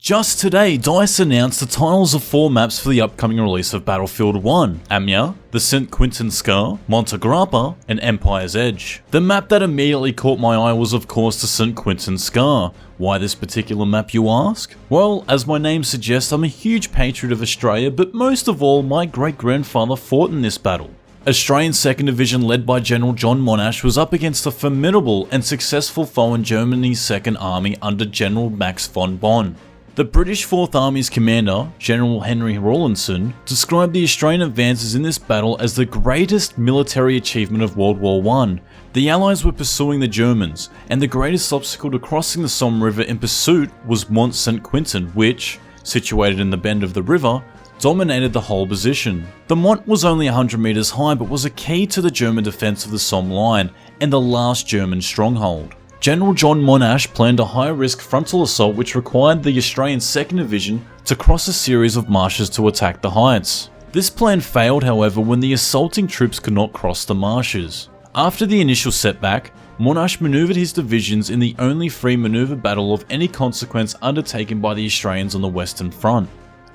Just today, DICE announced the titles of 4 maps for the upcoming release of Battlefield 1, Amiens, the Saint-Quentin Scar, Monte Grappa, and Empire's Edge. The map that immediately caught my eye was of course the Saint-Quentin Scar. Why this particular map, you ask? Well, as my name suggests, I'm a huge patriot of Australia, but most of all, my great-grandfather fought in this battle. Australian 2nd Division led by General John Monash was up against a formidable and successful foe in Germany's 2nd Army under General Max Von Boehn. The British 4th Army's commander, General Henry Rawlinson, described the Australian advances in this battle as the greatest military achievement of World War I. The Allies were pursuing the Germans, and the greatest obstacle to crossing the Somme River in pursuit was Mont Saint-Quentin, which, situated in the bend of the river, dominated the whole position. The Mont was only 100 meters high but was a key to the German defense of the Somme Line and the last German stronghold. General John Monash planned a high-risk frontal assault which required the Australian 2nd Division to cross a series of marshes to attack the heights. This plan failed, however, when the assaulting troops could not cross the marshes. After the initial setback, Monash manoeuvred his divisions in the only free manoeuvre battle of any consequence undertaken by the Australians on the Western Front.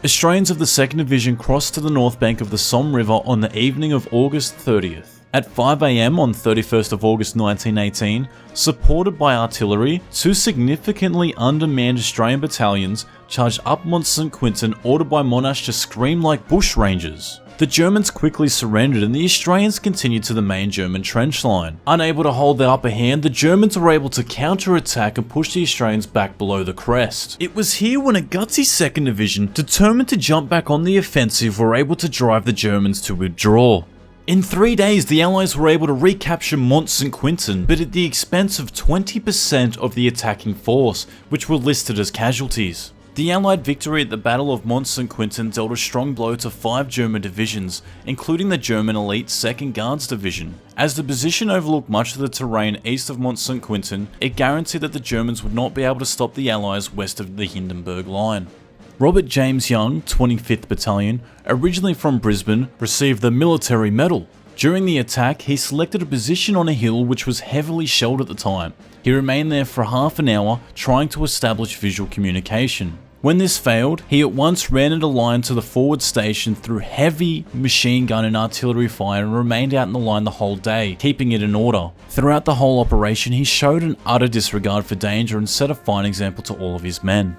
Australians of the 2nd Division crossed to the north bank of the Somme River on the evening of August 30th. At 5 AM on 31st of August 1918, supported by artillery, 2 significantly undermanned Australian battalions charged up Mont Saint-Quentin, ordered by Monash to scream like bushrangers. The Germans quickly surrendered and the Australians continued to the main German trench line. Unable to hold the upper hand, the Germans were able to counter-attack and push the Australians back below the crest. It was here when a gutsy 2nd Division, determined to jump back on the offensive, were able to drive the Germans to withdraw. In 3 days, the Allies were able to recapture Mont Saint-Quentin, but at the expense of 20% of the attacking force, which were listed as casualties. The Allied victory at the Battle of Mont Saint-Quentin dealt a strong blow to 5 German divisions, including the German elite 2nd Guards Division. As the position overlooked much of the terrain east of Mont Saint-Quentin, it guaranteed that the Germans would not be able to stop the Allies west of the Hindenburg Line. Robert James Young, 25th Battalion, originally from Brisbane, received the Military Medal. During the attack, he selected a position on a hill which was heavily shelled at the time. He remained there for half an hour, trying to establish visual communication. When this failed, he at once ran in a line to the forward station through heavy machine gun and artillery fire and remained out in the line the whole day, keeping it in order. Throughout the whole operation, he showed an utter disregard for danger and set a fine example to all of his men.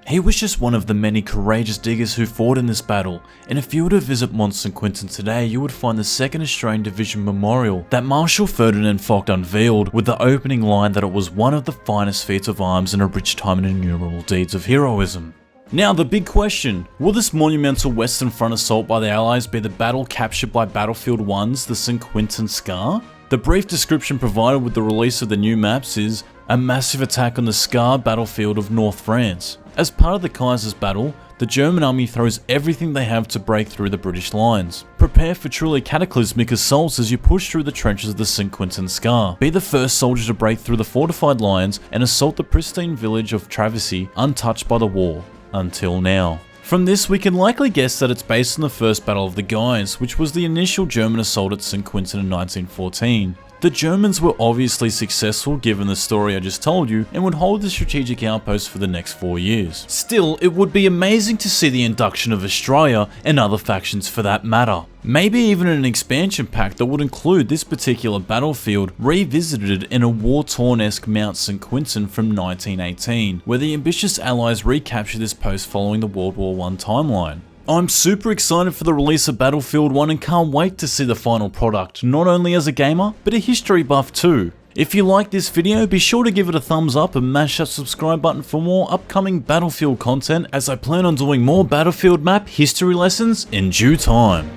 He was just one of the many courageous diggers who fought in this battle, and if you were to visit Mont Saint-Quentin today, you would find the 2nd Australian Division Memorial that Marshal Ferdinand Foch unveiled, with the opening line that it was one of the finest feats of arms and a rich time in innumerable deeds of heroism. Now the big question, will this monumental Western Front assault by the Allies be the battle captured by Battlefield 1's the Saint-Quentin Scar? The brief description provided with the release of the new maps is a massive attack on the Scar battlefield of North France. As part of the Kaiser's battle, the German army throws everything they have to break through the British lines. Prepare for truly cataclysmic assaults as you push through the trenches of the Saint-Quentin Scar. Be the first soldier to break through the fortified lines and assault the pristine village of Travesey, untouched by the war, until now. From this, we can likely guess that it's based on the First Battle of the Guys, which was the initial German assault at Saint-Quentin in 1914. The Germans were obviously successful given the story I just told you, and would hold the strategic outpost for the next 4 years. Still, it would be amazing to see the induction of Australia, and other factions for that matter. Maybe even an expansion pack that would include this particular battlefield revisited in a war-torn-esque Mont Saint-Quentin from 1918, where the ambitious Allies recaptured this post following the World War I timeline. I'm super excited for the release of Battlefield 1 and can't wait to see the final product, not only as a gamer, but a history buff too. If you like this video, be sure to give it a thumbs up and mash that subscribe button for more upcoming Battlefield content, as I plan on doing more Battlefield map history lessons in due time.